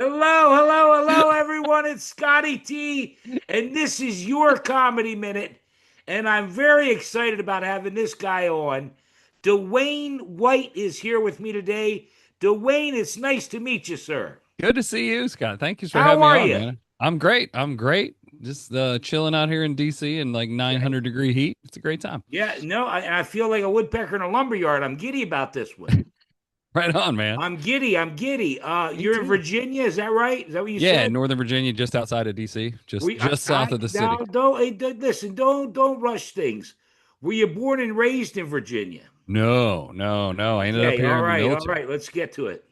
Hello, everyone. It's Scotty T, and this is your Comedy Minute. And I'm very excited about having this guy on. Dewayne White is here with me today. Dewayne, it's nice to meet you, sir. Good to see you, Scott. Thank you for How having me are on, you? man. I'm great. I'm great. Just chilling out here in DC in like Okay. 900-degree heat. It's a great time. Yeah, no, I feel like a woodpecker in a lumber yard. I'm giddy about this one. Right on, man. I'm giddy. I'm giddy. Me You're in too. Virginia, is that right? Is that what you Yeah, said? Northern Virginia, just outside of DC, just We, just south of the now city. don't listen. Don't rush things. Were you born and raised in Virginia? No, no, no. I ended up Okay, here in the all military. right. Let's get to it.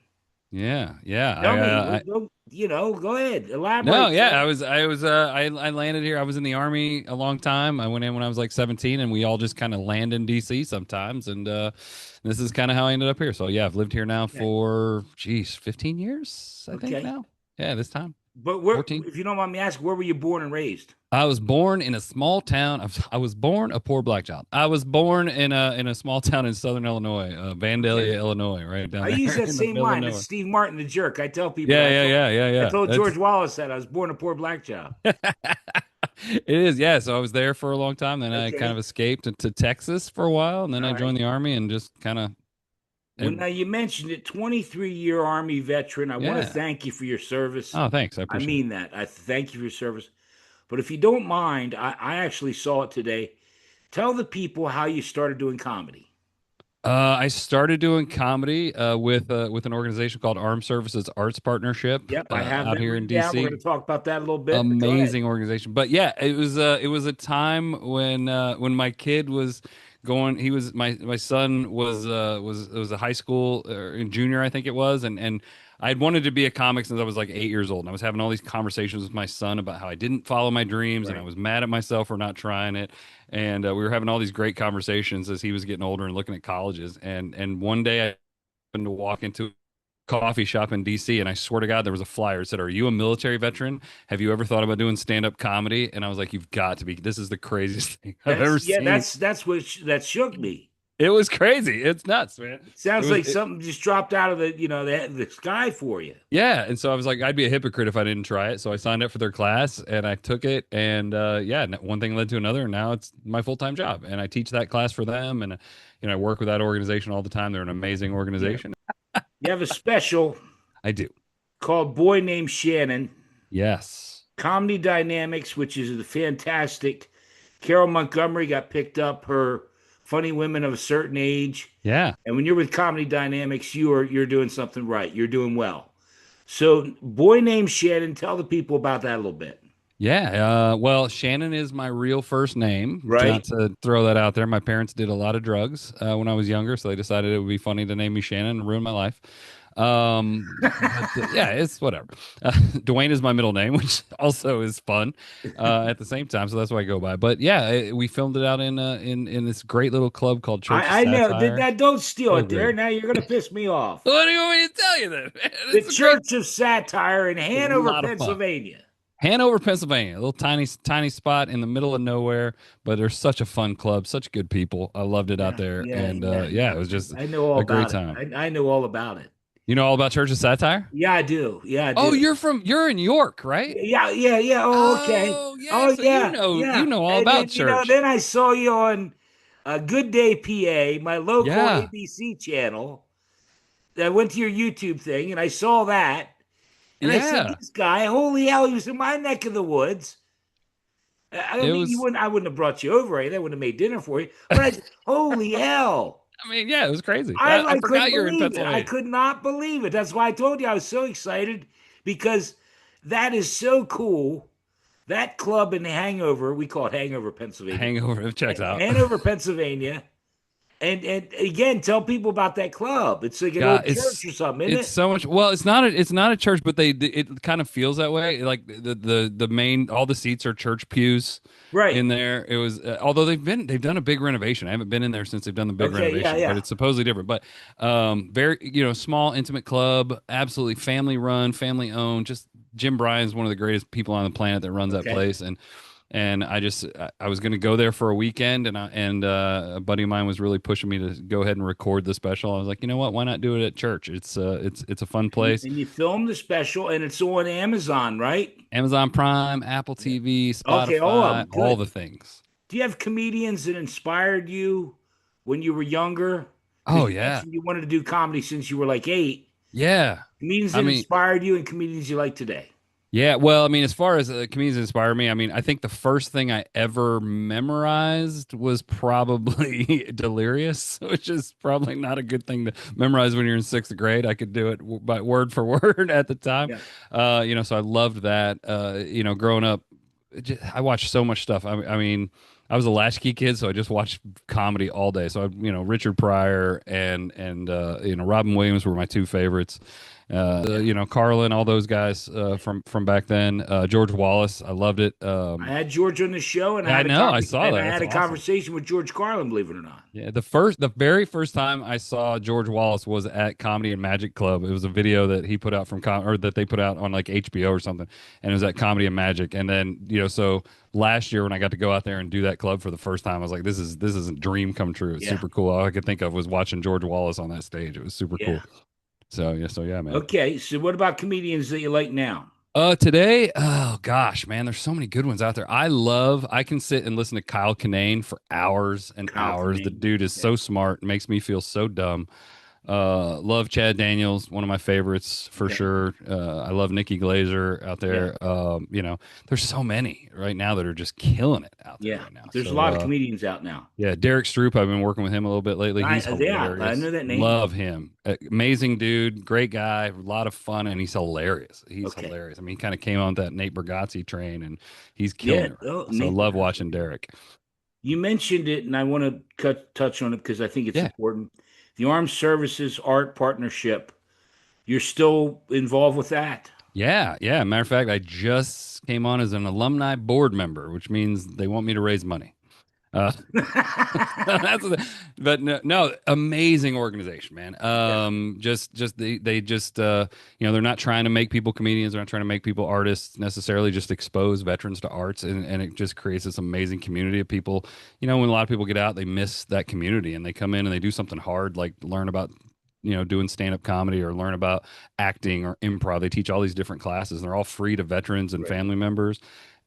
Yeah, yeah. Tell me, I go ahead, no, elaborate, yeah. sir. I landed here. I was in the army a long time. I went in when I was like 17, and we all just kind of land in DC sometimes. And this is kind of how I ended up here. So yeah, I've lived here now Okay, for 15 years, I think okay. now. Yeah, this time. But where, 14. if you don't mind me asking, where were you born and raised? I was born in a small town. I was born a poor black child. I was born in a small town in southern Illinois, Vandalia, Okay, Illinois, right I down use there that in the same middle of line. It's nowhere. Steve Martin, the jerk. I tell people Yeah, that. yeah, yeah, yeah, I yeah. told George That's Wallace that I was born a poor black child. it is. Yeah, so I was there for a long time. Then I kind of Okay. escaped to Texas for a while, and then All I right. joined the army and just kind of Well, now you mentioned it, 23-year Army veteran. I want to yeah. thank you for your service. Oh, thanks. I I appreciate it. mean that. I thank you for your service. But if you don't mind, I actually saw it today. Tell the people how you started doing comedy. I started doing comedy with an organization called Armed Services Arts Partnership Yep, I have out that here in written down. We're DC. going to talk about that a little bit, but go ahead. Amazing organization. But yeah, it was a time when my kid was going. He was my son was a high school in junior, I think it was, and I'd wanted to be a comic since I was like 8 years old, and I was having all these conversations with my son about how I didn't follow my dreams, and I Right. was mad at myself for not trying it, and we were having all these great conversations as he was getting older and looking at colleges, and one day I happened to walk into coffee shop in DC, and I swear to God, there was a flyer that said, "Are you a military veteran? Have you ever thought about doing stand-up comedy?" And I was like, "You've got to be. This is the craziest thing I've ever seen." That's what that shook me. It was crazy. It's nuts, man. It It sounds was like it, something just dropped out of the sky for you. yeah. And so I was like, I'd be a hypocrite if I didn't try it. So I signed up for their class and I took it, and yeah, one thing led to another, and now it's my full-time job, and I teach that class for them, and I work with that organization all the time. They're an amazing Yeah. organization. You have a special I do. called Boy Named Shannon, Yes. Comedy Dynamics, which is the fantastic. Carol Montgomery got picked up her Funny Women of a Certain Age. Yeah. And when you're with Comedy Dynamics, you're doing something right. You're doing well. So, Boy Named Shannon, tell the people about that a little bit. Yeah, well, Shannon is my real first name. Not Right? to throw that out there. My parents did a lot of drugs when I was younger, so they decided it would be funny to name me Shannon and ruin my life. But yeah, it's whatever. Dwayne is my middle name, which also is fun at the same time, so that's what I go by. But yeah, we filmed it out in this great little club called Church of I know Satire. that. Don't steal So it there. great. Now you're going to piss me off. What do you want me to tell you then? Man? The It's a great, Church of Satire in a Hanover, lot of fun. Pennsylvania. Hanover, Pennsylvania, a little tiny spot in the middle of nowhere, but there's such a fun club, such good people. I loved it out Yeah, there, yeah, and yeah, yeah, yeah. it was just I know all a great about it. time. I know all about it. You know all about Church of Satire? Yeah, I do. Yeah, I Oh, do. you're in York, right? Yeah. Oh, okay. Oh, yeah. Oh, So you yeah, know you yeah. know all And about then church. then I saw you on Good Day PA, my local Yeah, ABC channel. I went to your YouTube thing and I saw that, and I said, yeah. "This guy, holy hell, he was in my neck of the woods." I It mean, was. I wouldn't have brought you over, right? I wouldn't have made dinner for you. But I said, holy hell. I mean, yeah, it was crazy. I I couldn't forgot you're in believe it. I Pennsylvania. could not believe it. That's why I told you I was so excited because that is so cool. That club in Hangover, we call it Hangover, Pennsylvania. Hangover. It checks out. Hanover, Pennsylvania. And again, tell people about that club. It's like an Yeah, old church or something, isn't it's it? so much. Well, it's not a church, but it kind of feels that way. Like the main all the seats are church pews Right. in there. It was although they've done a big renovation. I haven't been in there since they've done the big Okay. Yeah. renovation, but Yeah. it's supposedly different. But very small intimate club, absolutely family run, family owned. Just Jim Bryan's one of the greatest people on the planet that runs that Okay. place, and and I was going to go there for a weekend, and a buddy of mine was really pushing me to go ahead and record the special. I was like, you know what? Why not do it at church? It's a fun And place. you filmed the special, and it's on Amazon, right? Amazon Prime, Apple Yeah. TV, Okay, all of Spotify, them. all the Good. things. Do you have comedians that inspired you when you were younger? Because Oh you yeah, mentioned you wanted to do comedy since you were like 8. yeah. Comedians I that mean, inspired you and comedians you like today. yeah, well, I mean, as far as comedians inspire me, I mean, I think the first thing I ever memorized was probably Delirious, which is probably not a good thing to memorize when you're in sixth grade. I could do it by word for word at the time, Yeah. so I loved that. Growing up, I watched so much stuff. I mean, I was a latchkey kid, so I just watched comedy all day. So Richard Pryor and Robin Williams were my two favorites. Yeah. Carlin, all those guys from back then. George Wallace, I loved it. I had George on the show, and Yeah, I know, I saw that. I That's had a awesome. conversation with George Carlin, believe it or not. Yeah, the very first time I saw George Wallace was at Comedy and Magic Club. It was a video that he put out or that they put out on like HBO or something, and it was at Comedy and Magic. And then so last year when I got to go out there and do that club for the first time, I was like, this is a dream come true. It's Yeah. super cool. All I could think of was watching George Wallace on that stage. It was super Yeah. cool. So yeah, man. Okay. So what about comedians that you like now? Today, oh gosh, man, there's so many good ones out there. I can sit and listen to Kyle Kinane for hours and Kyle hours. The Kinane. dude is Okay. so smart, makes me feel so dumb. Love Chad Daniels, one of my favorites for Okay. sure. I love Nikki Glazer out Yeah. there. There's so many right now that are just killing it out there Yeah. right now. There's a So, lot of comedians out now. yeah, Derek Stroop, I've been working with him a little bit lately. He's I hilarious. know that name. Love him. Amazing dude, great guy, a lot of fun, and he's hilarious. He's Okay. hilarious. I mean, he kind of came on that Nate Bargatze train, and he's killing Yeah. it right Oh, now. So Nate love Bargatze. watching Derek. You mentioned it, and I want to touch on it because I think it's Yeah, important. The Armed Services Art Partnership. You're still involved with that? yeah, yeah. Matter of fact, I just came on as an alumni board member, which means they want me to raise money. Uh, That's but no, amazing organization, man. Yeah. Just they just they're not trying to make people comedians, they're not trying to make people artists necessarily, just expose veterans to arts, and it just creates this amazing community of people. When a lot of people get out, they miss that community and they come in and they do something hard like learn about doing stand-up comedy or learn about acting or improv. They teach all these different classes and they're all free to veterans and Right. family members,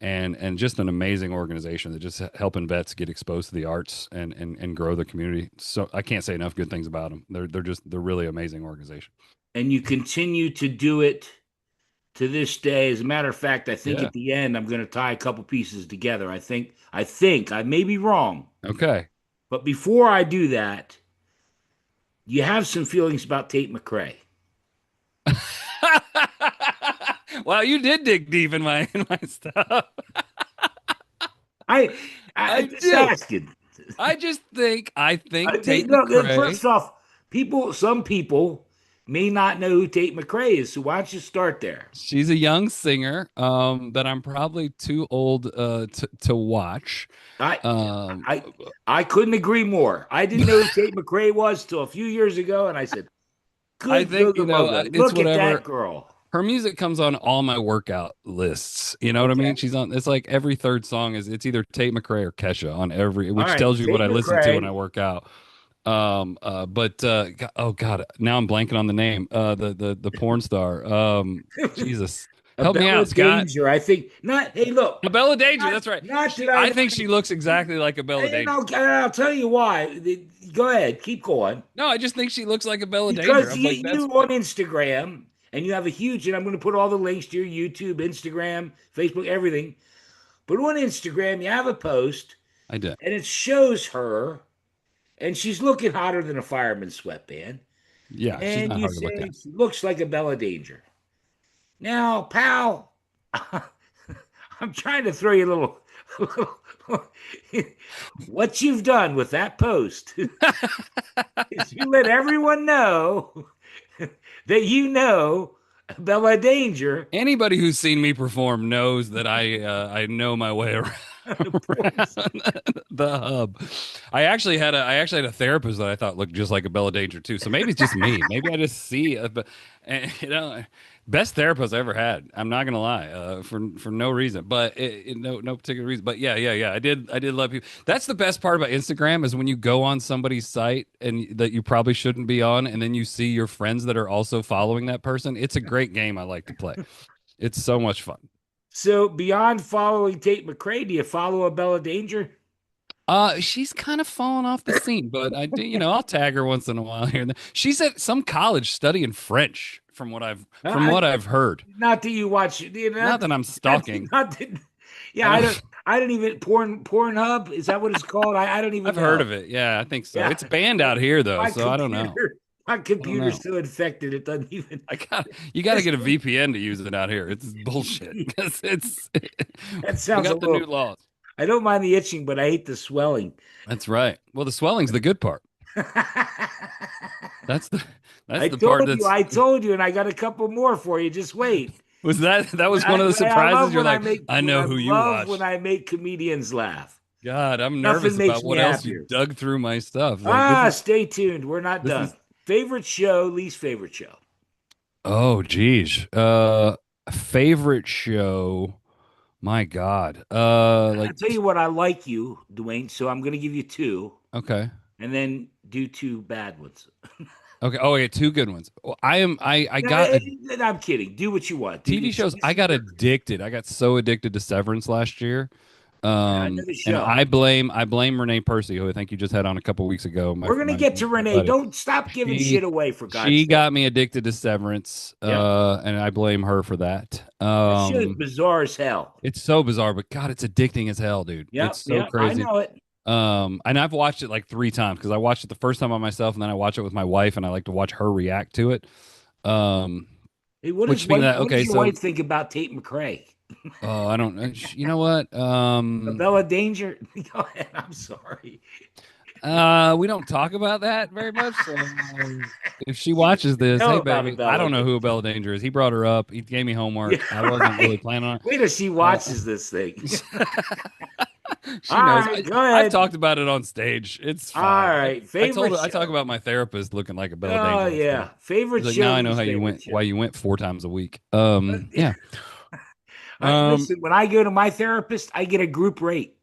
and just an amazing organization that just helping vets get exposed to the arts and grow the community. So I can't say enough good things about them. They're really amazing organization. And you continue to do it to this day. As a matter of fact, I think Yeah. at the end I'm going to tie a couple pieces together. I think I may be wrong, Okay. but before I do that, you have some feelings about Tate McRae. Wow, you did dig deep in my stuff. I I I just do. asking. I think Tate Look, McRae. first off, some people may not know who Tate McRae is, so why don't you start there? She's a young singer that I'm probably too old to watch. I Um, I I couldn't agree more. I didn't know who Tate McRae was till a few years ago, and I said, I "Good think Googa Moga, it's look at that whatever. girl." Her music comes on all my workout lists. You know what I mean? Okay, She's on. It's like every third song it's either Tate McRae or Kesha on every, all which right, tells you what Tate I listen to when I McRae, work out. Oh God, now I'm blanking on the name. The porn star. Jesus, a help me Bella out, Scott. Danger. I think not. Hey, look, Bella Danger. not That's right. not that I I want think she looks exactly like a Bella to. Danger. I'll tell you why. Go ahead, keep going. No, I just think she looks like a Bella Danger. Because I'm you, like, you that's on Instagram and you have a huge, and I'm going to put all the links to your YouTube, Instagram, Facebook, everything. But on Instagram, you have a post I did. and it shows her and she's looking hotter than a fireman's sweatband. Yeah, she's And not you hard to look say at. she looks like a Bella Danger. Now, pal, I'm trying to throw you a little what you've done with that post is you let everyone know that you know Bella Danger. Anybody who's seen me perform knows that I know my way around. The porn site. The hub. I actually had a therapist that I thought looked just like a Bella Danger too. So maybe it's just me. Maybe I just see but and, best therapist I ever had. I'm not gonna lie, for no reason, but no particular reason. But yeah. I did love you. That's the best part about Instagram is when you go on somebody's site and that you probably shouldn't be on, and then you see your friends that are also following that person. It's a great game I like to play. It's so much fun. So beyond following Tate McRae, do you follow a Bella Danger? She's kind of fallen off the scene, but I do, I'll tag her once in a while here and there. She's at some college studying French, from I, what I've heard. not that you watch, Not that I'm stalking. not that, yeah, I I don't. don't, I don't even Pornhub. Is that what it's called? I don't even I've heard know. of it. Yeah, I think so. Yeah, It's banned out here though, my so I don't know. computer, my I don't computer's know. so infected it doesn't even. You got to get a VPN to use it out here. It's bullshit because it's That we sounds a got the new little. laws. I don't mind the itching, but I hate the swelling. That's right. Well, the swelling's the good part. That's the that's I the part told you, that's I told you, and I got a couple more for you. Just wait. was that was one of the I surprises. love You're when I like, make I when know I who you love when watched. I make comedians laugh. God, I'm Nothing nervous makes about me what else you happier. dug through my stuff. Like Stay tuned. We're not this done. is Favorite show, least favorite show. oh geez. Favorite show. My God. I'll tell you what, I like you, Dwayne. So I'm going to give you two, Okay. and then do two bad ones. Okay. Oh, yeah, two good ones. Well, I No, got a I'm kidding. Do what you want. Do TV this. shows. I This is got your addicted. I got so addicted to Severance last year. another And show. I blame Renee Percy, who I think you just had on a couple weeks ago. We're going to get to My Renee. buddy. Don't stop giving She shit away for God's she sake. got me addicted to Severance, Yep. and I blame her for that. That shit is bizarre as hell. It's so bizarre, but God, it's addicting as hell, dude. It's Yep. so Yep. I crazy. know it. And I've watched it like three times because I watched it the first time by myself, and then I watch it with my wife, and I like to watch her react to it. Um, Hey, which speaking of that, what okay, does your so wife think about Tate McRae? I don't, you know what? Bella Danger? Go ahead. I'm sorry. We don't talk about that very much. So if she watches this, Know hey about a baby, I Bella don't know who Danger. Bella Danger is. He brought her up. He gave me Yeah, homework. I wasn't really right. planning on Wait till she it. watches this thing. She All knows. right, go I've ahead. talked about it on stage. It's All fine. right, I told favorite her I talk show. about my therapist looking like a Bella Oh Danger on stage. yeah, favorite He's like, show, now I know least favorite why show. you went 4 times a week. Yeah. Um, Listen, when I go to my therapist, I get a group rate.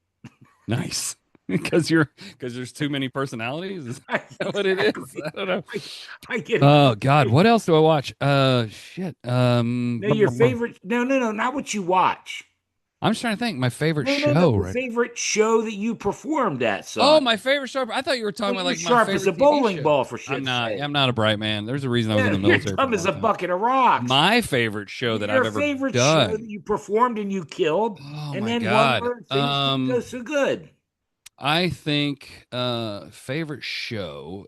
nice. Because there's too many personalities. Is that what it is? Exactly. I don't know. I, I get a Oh group God, rate. what else do I watch? Shit. No, your favorite. No, no, no, not what you watch. I'm just trying to think. My favorite No, no, no. show, The right? favorite show that you performed at, Oh, son. my favorite show. I thought you were Oh, talking about you're like my sharp as a favorite TV bowling show. ball, for I'm shit's not. sake. I'm not a bright man. There's a reason I was in Yeah, the you're military for a dumb as long a time. bucket of rocks. My favorite show that I've Your ever favorite show that done. you performed and you killed, Oh and my then one God. where things didn't go so good. I think favorite show.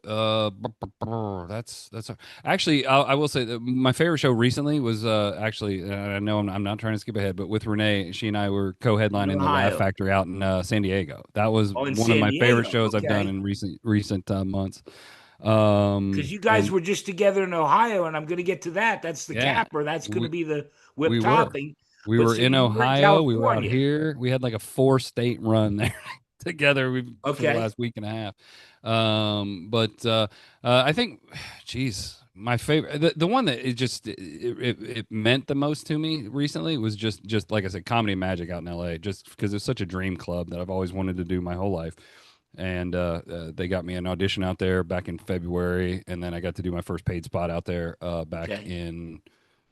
That's actually I will say that my favorite show recently was actually I know I'm not trying to skip ahead, but with Renee, she and I were In co-headlining the Laugh Ohio. Factory out in San Diego. That was Oh, in one of San my favorite Diego. shows I've done Okay. in recent months. Because you guys And were just together in Ohio, and I'm going to get to that. That's the yeah, capper. That's going to we be the whip we were. topping. We But were so in you were in Ohio. We were out California. here. We had like a 4 state run there together for the Okay. last week and a half. But I think, geez, my favorite, the one that it meant the most to me recently was just like I said, Comedy and Magic out in LA, just because it's such a dream club that I've always wanted to do my whole life. And they got me an audition out there back in February, and then I got to do my first paid spot out there back Okay. in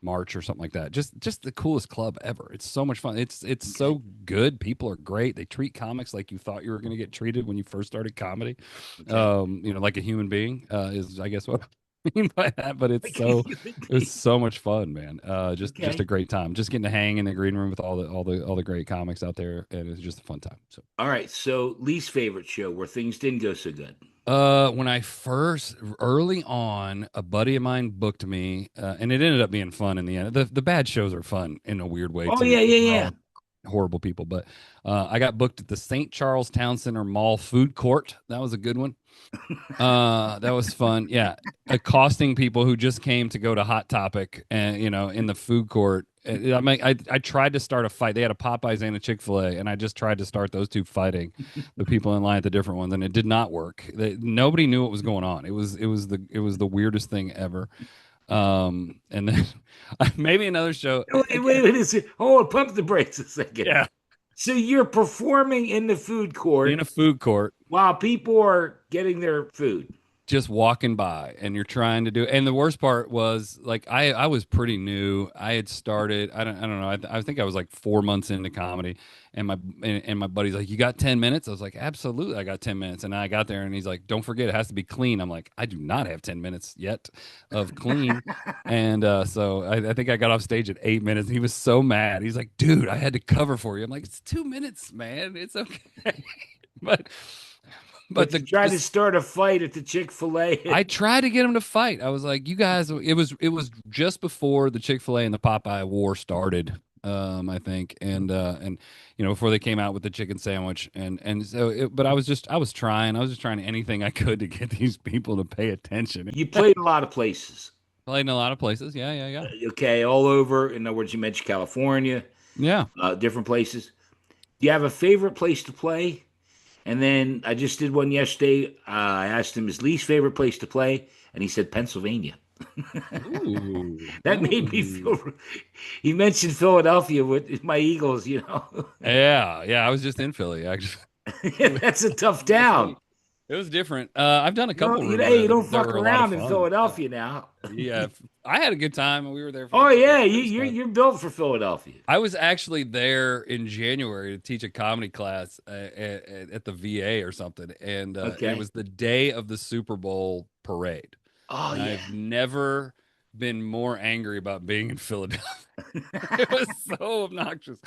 March or something like that. Just the coolest club ever. It's so much fun. It's Okay. so good. People are great. They treat comics like you thought you were going to get treated when you first started comedy. Okay. Like a human being is I guess what I mean by that. But Like a human it's being. so much fun, man. Just a Okay. great time. Just getting to hang in the green room with all the great comics out there, and it's just a fun time. So. All right. So, least favorite show where things didn't go so good. When I first early on, a buddy of mine booked me, and it ended up being fun in the end. The bad shows are fun in a weird way Oh, too, yeah, 'cause yeah, we're yeah. all horrible people. But I got booked at the St. Charles Town Center Mall food court. That was a good one. That was fun. Yeah, accosting people who just came to go to Hot Topic, and in the food court, I mean, I tried to start a fight. They had a Popeyes and a Chick-fil-A, and I just tried to start those two fighting the people in line at the different ones, and it did not work. Nobody knew what was going on. It was the weirdest thing ever. And then maybe another show. Hold on, pump the brakes a second. Yeah, So you're performing in the food in a court food court, while people are getting their food. just walking by, and you're trying to do. And the worst part was like I was pretty new. I had started. I don't know. I think I was like 4 months into comedy, and my buddy's like, "You got 10 minutes?" I was like, "Absolutely, I got 10 minutes." And I got there, and he's like, "Don't forget, it has to be clean." I'm like, "I do not have 10 minutes yet of clean." And so I think I got off stage at 8 minutes. He was so mad. He's like, "Dude, I had to cover for you." I'm like, "It's 2 minutes, man. It's okay." but but But you the tried to just start a fight at the Chick-fil-A. I tried to get him to fight. I was like, "You guys." It was just before the Chick-fil-A and the Popeye war started, I think, and before they came out with the chicken sandwich, and so. But I was just trying anything I could to get these people to pay attention. You played a lot of places. Played in a lot of places. Yeah, yeah, yeah, Okay, all over. In other words, you mentioned California, yeah. different places. Do you have a favorite place to play? And then I just did one yesterday. I asked him his least favorite place to play, and he said Pennsylvania. Ooh, That made me ooh. feel. He mentioned Philadelphia with my Eagles. Yeah, yeah. I was just in Philly actually That's a tough last town. week. It was different. I've done a couple rooms Hey, there you that, don't that fuck were a lot of around in fun. Philadelphia now. Yeah, I had a good time. We were there for Oh like 2 days. yeah, It was you're fun. you're built for Philadelphia. I was actually there in January to teach a comedy class at the VA or something, and it Okay. was the day of the Super Bowl parade. Oh And yeah. I've never been more angry about being in Philadelphia. It was so obnoxious.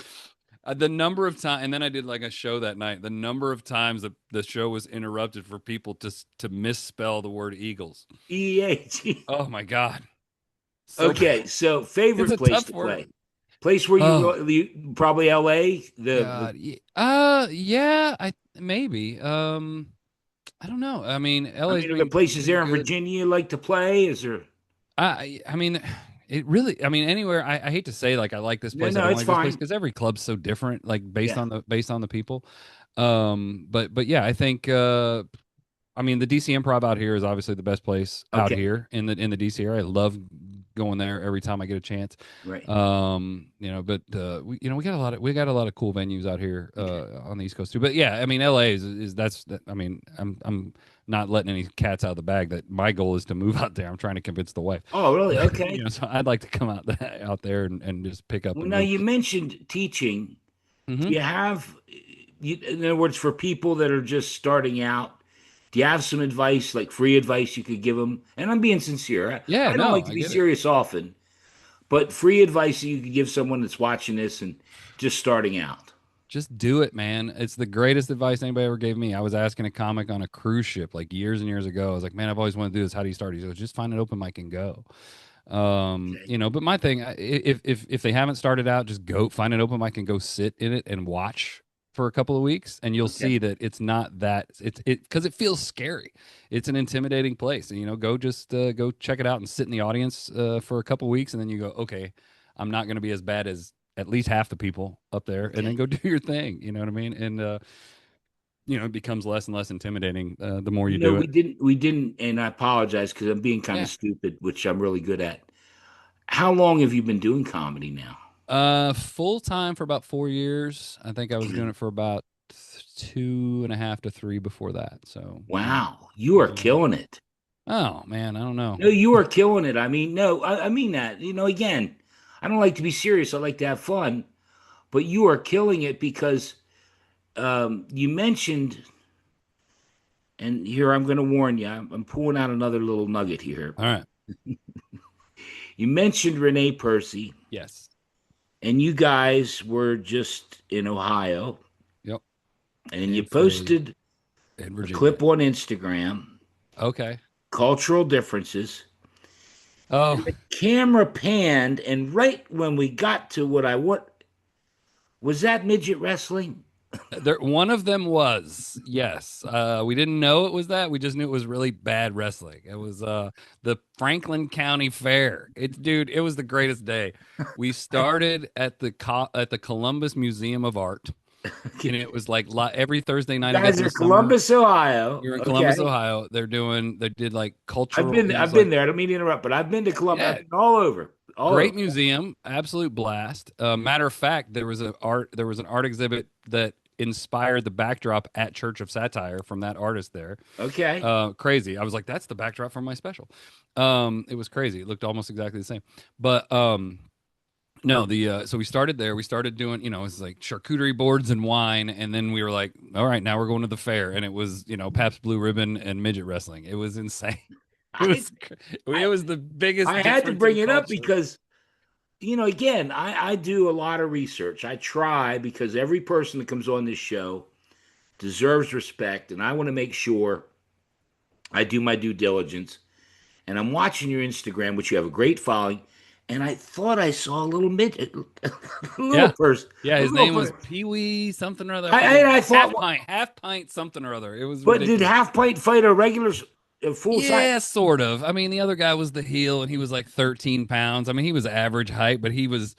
The number of times, and then I did like a show that night. The number of times that the show was interrupted for people to misspell the word Eagles. EH. Oh my God, so bad. Okay, so It's favorite a place tough to play. word. Place where Oh you probably LA. The God. Yeah, I maybe. I don't know. I mean, I LA's mean, are there been places there in good. Virginia you like to play? Is there? I mean, it really. I mean, anywhere. I hate to say like I like this No, place. I no, don't it's like this place fine. because every club's so different. Like based Yeah. on the people. But yeah, I think. I mean, the DC Improv out here is obviously the best place out Okay. here in the DC area. I love going there every time I get a chance. Right. But we got a lot of cool venues out here Okay. on the East Coast too. But yeah, I mean, LA is that's I mean, I'm not letting any cats out of the bag. That my goal is to move out there. I'm trying to convince the wife. Oh, really? Okay. So I'd like to come out there and just pick up Well, and now move. you mentioned teaching. Hmm. Do you have, in other words, for people that are just starting out, do you have some advice, like free advice you could give them? And I'm being sincere. Yeah, I don't no, like to I be get it. serious often, but free advice that you could give someone that's watching this and just starting out. Just do it, man. It's the greatest advice anybody ever gave me. I was asking a comic on a cruise ship like years and years ago. I was like, man, I've always wanted to do this. How do you start? He goes, just find an open mic and go. Okay. But my thing, if they haven't started out, just go find an open mic and go sit in it and watch for a couple of weeks, and you'll Okay. see that it's not that it because it feels scary. It's an intimidating place, and go just go check it out and sit in the audience for a couple of weeks, and then you go, okay, I'm not going to be as bad as at least half the people up there, and then Okay. go do your thing. You know what I mean? And it becomes less and less intimidating the more you do it. We didn't, and I apologize because I'm being kind Yeah. of stupid, which I'm really good at. How long have you been doing comedy now? Full time for about 4 years. I think I was doing Okay. it for about 2.5 to 3 before that. So Wow, you it are was a while. killing it. Oh man, I don't know. No, you are killing it. I mean, no, I mean that. Again, I don't like to be serious. I like to have fun, but you are killing it because you mentioned, and here I'm going to warn you. I'm pulling out another little nugget here. All right. You mentioned Renee Percy, Yes. and you guys were just in Ohio, Yep. and you In Philly, posted in a Virginia. clip on Instagram, Okay. cultural differences. Oh, And the camera panned, and right when we got to what I want, was that midget wrestling? There, one of them was, yes. We didn't know it was that. We just knew it was really bad wrestling. It was the Franklin County Fair. Dude, it was the greatest day. We started at the Columbus Museum of Art, and it was like every Thursday You night, I guess guys in the are summer. Columbus, Ohio. You're in Columbus, Okay. Ohio. They did like I've cultural. been It was I've like, been there. I don't mean to interrupt, but I've been to Columbus. I've yeah, been all over. All over. great museum, absolute blast. Matter of fact, there was an art exhibit that inspired the backdrop at Church of Satire from that artist there. Okay. Crazy. I was like, that's the backdrop from my special. It was crazy. It looked almost exactly the same. But no, the so we started there. We started doing, it was like charcuterie boards and wine, and then we were like, all right, now we're going to the fair, and it was, Pabst Blue Ribbon and midget wrestling. It was insane. It I was I it was the biggest I had to difference in bring it up culture. because again, I do a lot of research. I try because every person that comes on this show deserves respect, and I want to make sure I do my due diligence. And I'm watching your Instagram, which you have a great following, and I thought I saw a little midget, a little Yeah. person, Yeah, a his little name was person. Pee Wee something or other. I forget. I thought, Half pint something or other. It was but did ridiculous. Half Pint fight a regular, a full size? Yeah, sort of. I mean, the other guy was the heel, and he was like 13 pounds. I mean, he was average height, but he was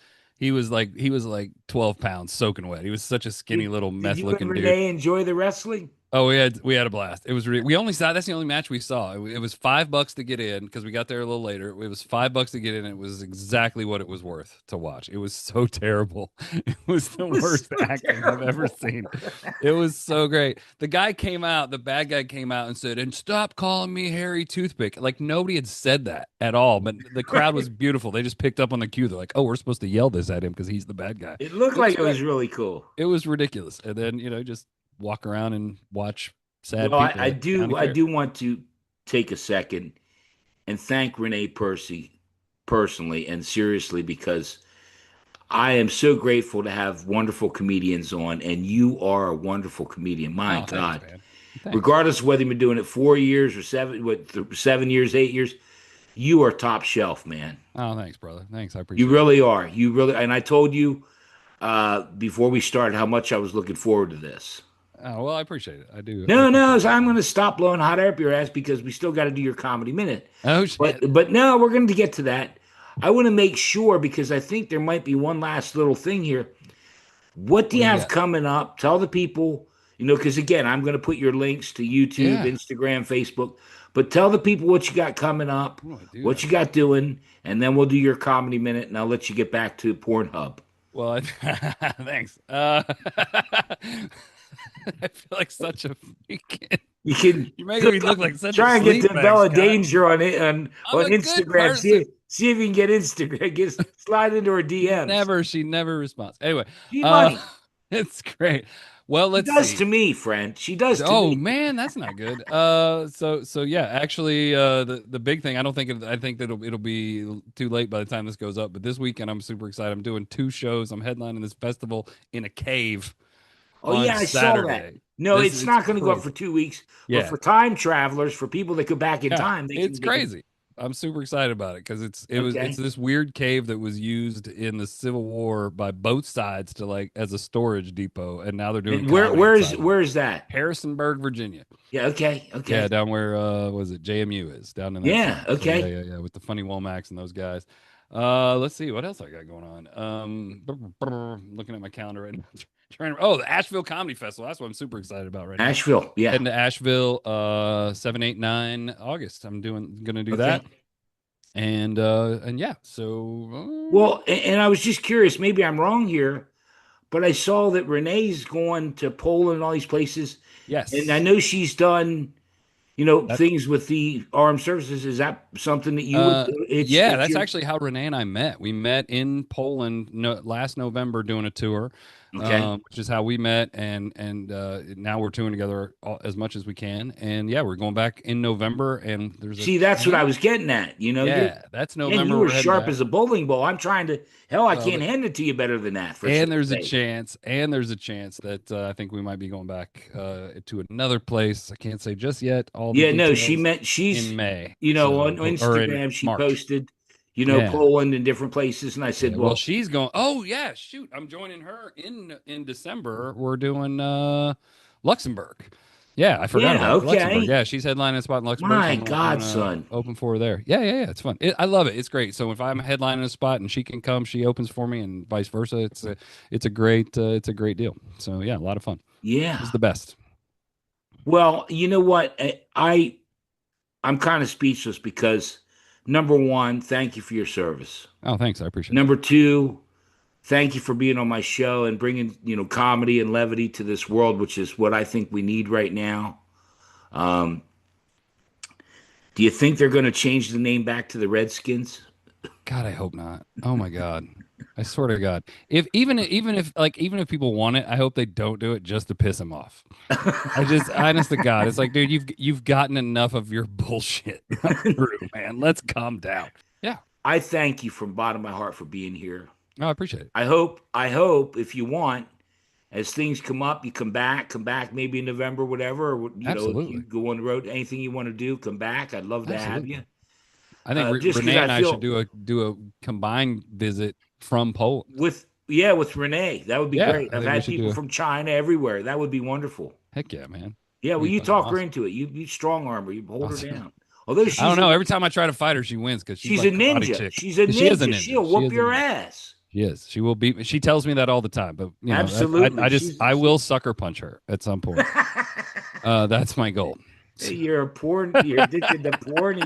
like 12 pounds soaking wet. He was such a skinny little Did meth you and looking dude. Renee enjoy the wrestling? Oh, we had a blast. It was we only saw that's the only match we saw. It was $5 to get in because we got there a little later. It was $5 to get in. It was exactly what it was worth to watch. It was so terrible. It was the It was worst so acting I've ever terrible. seen. It was so great. The guy came out, the bad guy came out and said, "And stop calling me Harry Toothpick." Like nobody had said that at all, but the crowd was beautiful. They just picked up on the cue. They're like, "Oh, we're supposed to yell this at him because he's the bad guy." It looked It was like it great. was really cool. It was ridiculous. And then, just walk around and watch sad Well, people at county I fair. do want to take a second and thank Renee Percy personally and seriously because I am so grateful to have wonderful comedians on, and you are a wonderful comedian. My Oh, thanks, God, man. Thanks. regardless of whether you've been doing it 4 years or 7 years, 8 years, you are top shelf, man. Oh, thanks, brother. Thanks. I You appreciate it. really are. You really, and I told you before we started how much I was looking forward to this. Oh, well, I appreciate it. I do. I No, no, appreciate so that, I'm going man. to stop blowing hot air up your ass because we still got to do your comedy minute. Oh, But shit. but no, we're going to get to that. I want to make sure because I think there might be one last little thing here. What do What you do you have got? coming up? Tell the people, because again, I'm going to put your links to YouTube, Yeah. Instagram, Facebook, but tell the people what you got coming up, What do I do what have you coming got up? doing, and then we'll do your comedy minute and I'll let you get back to Pornhub. Well, thanks. I feel like such a freaking. You can You're making me look like such a try and get sleaze to bag, Bella Scott. Danger on it I'm on a good Instagram. person. See if you can get Instagram. Slide into her DMs. She never responds. Anyway, She uh, might. it's great. Well, She let's does see. to me, friend. She does to Oh me. man, that's not good. So yeah, actually, the big thing. I think that it'll be too late by the time this goes up. But this weekend, I'm super excited. I'm doing two shows. I'm headlining this festival in a cave Oh on yeah, I saw that. Saturday. No, This it's it's not going to go up for crazy. 2 weeks. But Yeah, for time travelers, for people that go back in yeah, time, it's they can. crazy. I'm super excited about it because it's Okay. this weird cave that was used in the Civil War by both sides to like as a storage depot, and now they're doing And comedy inside of it. where is that? Harrisonburg, Virginia. Yeah. Okay. Yeah, Okay. down where was it JMU is down in that Yeah. spot. So yeah, Okay. yeah, yeah, with the funny Womax and those guys. Let's see what else I got going on. Looking at my calendar right now. The Asheville Comedy Festival. That's what I'm super excited about right now. Asheville. Yeah. Heading to Asheville 7, 8, 9 August. I'm gonna do Okay. that. And yeah, so Well, and I was just curious. Maybe I'm wrong here, but I saw that Renee's going to Poland and all these places, and I yes. know she's done, That things with the armed services. Is that something that you would? yeah, It's that's your actually how Renee and I met. We met in Poland no, last November doing a tour, okay. which is how we met, and now we're touring together as much as we can. And yeah, we're going back in November, and there's a See, that's what I was chance. getting at. Yeah, that's And you November. were We're heading sharp back. as a bowling ball. I'm trying to, hell, I Well, can't hand it to you better than that for and shit's there's a sake. chance, that I think we might be going back to another place. I can't say just yet all the Yeah, no, she details meant in she's, May, on so or in Instagram, she March. posted, Yeah. Poland and different places. And I Yeah. said, Well, well, she's going. Oh yeah, shoot. I'm joining her in December. We're doing Luxembourg. Yeah, I forgot yeah, about it. Luxembourg. okay. Yeah, she's headlining a spot in Luxembourg, so My I'm God, gonna son. open for her there. Yeah, yeah, yeah. It's fun. I love it. It's great. So if I'm headlining a spot and she can come, she opens for me, and vice versa. It's a great deal. So yeah, a lot of fun. Yeah. It's the best. Well, you know what? I'm kind of speechless because number one, thank you for your service. Oh, thanks. I appreciate it. Number two, thank you for being on my show and bringing, comedy and levity to this world, which is what I think we need right now. Um, do you think they're going to change the name back to the Redskins? God, I hope not. Oh my God. I swear to God. If even if people want it, I hope they don't do it just to piss him off. I just honest to God, it's like, dude, you've gotten enough of your bullshit through, man. Let's calm down. Yeah. I thank you from bottom of my heart for being here. No, I appreciate it. I hope if you want, as things come back maybe in November, whatever, or, if you Absolutely. go on the road, anything you want to do, come back. I'd love to have Absolutely. you. I think Just because Renee I and I should feel do a combined visit from Poland. with Renee, that would be Yeah, great. I I've think we had should people do a from China everywhere. That would be wonderful. heck yeah, man. Yeah, well, Be you fucking talk her awesome. into it. You strong arm her. You hold her Awesome. down. Although I don't know. Every time I try to fight her, she wins because she's she's a like karate ninja. chick. She's a She is a ninja. ninja. She'll She whoop is a your ninja. ass. She is. She will beat me. She tells me that all the time, but Absolutely. I will sucker punch her at some point. That's my goal. So, You're addicted to porn.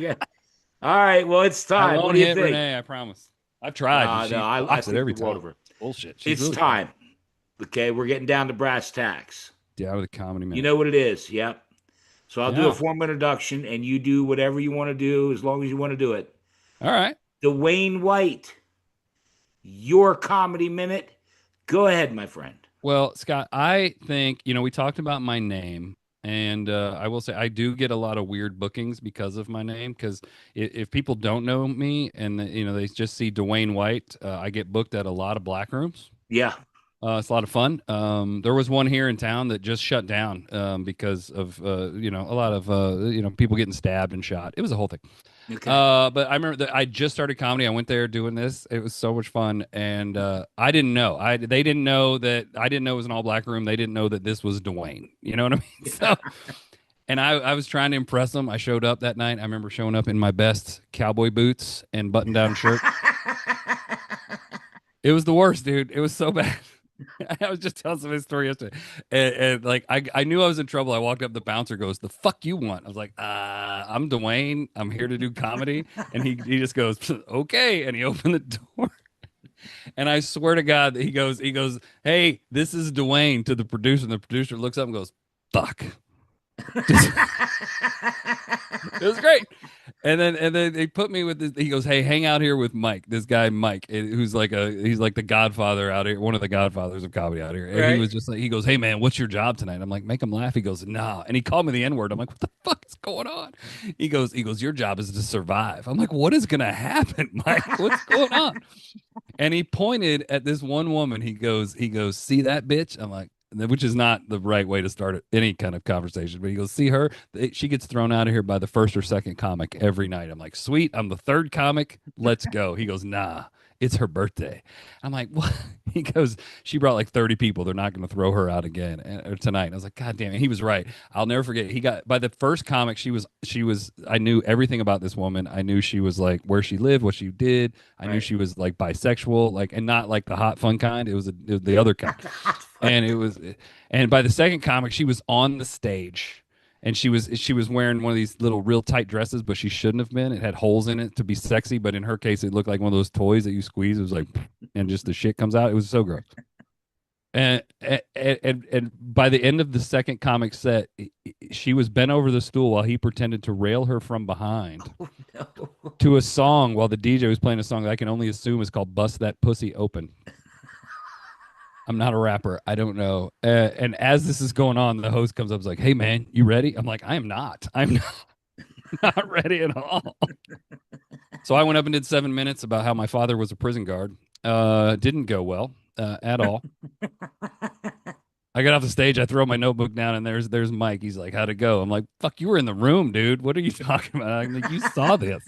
All right. Well, it's I time. What won't do you hit think? Renee. I promise. I've tried, and No, she I blocks it think the every world time. of her. Bullshit. She's It's really tough. time. Okay, we're getting down to brass tacks. Yeah, with a comedy You minute. know what it is. Yep. So I'll do a Yeah. formal introduction, and you do whatever you want to do as long as you want to do it. All right. Dwayne White, your comedy minute. Go ahead, my friend. Well, Scott, I think, we talked about my name, and I will say I do get a lot of weird bookings because of my name. Because if people don't know me and, they just see Dwayne White, I get booked at a lot of black rooms. Yeah. It's a lot of fun. There was one here in town that just shut down because of, a lot of, people getting stabbed and shot. It was a whole thing. Okay. But I remember that I just started comedy. I went there doing this. It was so much fun, and I didn't know. They didn't know that I didn't know it was an all black room. They didn't know that this was Dwayne. You know what I mean? So, and I was trying to impress them. I showed up that night. I remember showing up in my best cowboy boots and button down shirt. It was the worst, dude. It was so bad. I was just telling some story yesterday, and like I knew I was in trouble. I walked up, the bouncer goes, "The fuck you want?" I was like, I'm Dwayne. I'm here to do comedy." And he just goes, "Okay," and he opened the door. And I swear to God, he goes, "Hey, this is Dwayne," to the producer, and the producer looks up and goes, "Fuck." It was great. And then they put me with this. He goes, "Hey, hang out here with Mike. This guy Mike, who's he's like the Godfather out here, one of the Godfathers of comedy out here." And he Right. was just like, he goes, "Hey man, what's your job tonight?" I'm like, "Make him laugh." He goes, "Nah," and he called me the N word. I'm like, "What the fuck is going on?" He goes, "Your job is to survive." I'm like, "What is gonna happen, Mike? What's going on?" And he pointed at this one woman. He goes, "See that bitch?" I'm like, which is not the right way to start any kind of conversation. But he goes, "See her? She gets thrown out of here by the first or second comic every night." I'm like, "Sweet, I'm the third comic. Let's go." He goes, "Nah, it's her birthday." I'm like, "What?" He goes, "She brought like 30 people. They're not going to throw her out again or tonight." And I was like, "God damn it." He was right. I'll never forget. He got by the first comic. She was. I knew everything about this woman. I knew she was like where she lived, what she did. I knew Right. she was like bisexual, like, and not like the hot fun kind. It was the other kind. And by the second comic she was on the stage, and she was wearing one of these little real tight dresses, but she shouldn't have been. It had holes in it to be sexy, but in her case it looked like one of those toys that you squeeze. It was like, and just the shit comes out. It was so gross. And by the end of the second comic set, she was bent over the stool while he pretended to rail her from behind No. to a song while the DJ was playing a song that I can only assume is called "Bust That Pussy Open." I'm not a rapper. I don't know. And as this is going on, the host comes up and is like, "Hey, man, you ready?" I'm like, "I am not. I'm not ready at all." So I went up and did 7 minutes about how my father was a prison guard. Didn't go well at all. I got off the stage. I throw my notebook down, and there's Mike. He's like, "How'd it go?" I'm like, "Fuck, you were in the room, dude. What are you talking about?" I'm like, "You saw this."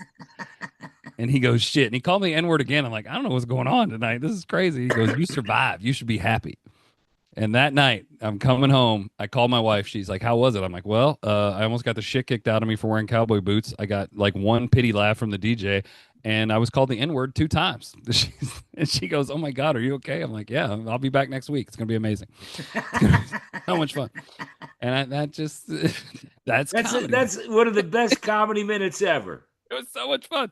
And he goes, shit. And he called me N-word again. I'm like, I don't know what's going on tonight. This is crazy. He goes, you survived. You should be happy. And that night, I'm coming home. I called my wife. She's like, how was it? I'm like, well, I almost got the shit kicked out of me for wearing cowboy boots. I got like one pity laugh from the DJ, and I was called the N-word 2 times. And she goes, oh my God, are you okay? I'm like, yeah, I'll be back next week. It's going to be amazing. It's going to be so much fun. And that just, that's comedy, man. That's one of the best comedy minutes ever. It was so much fun.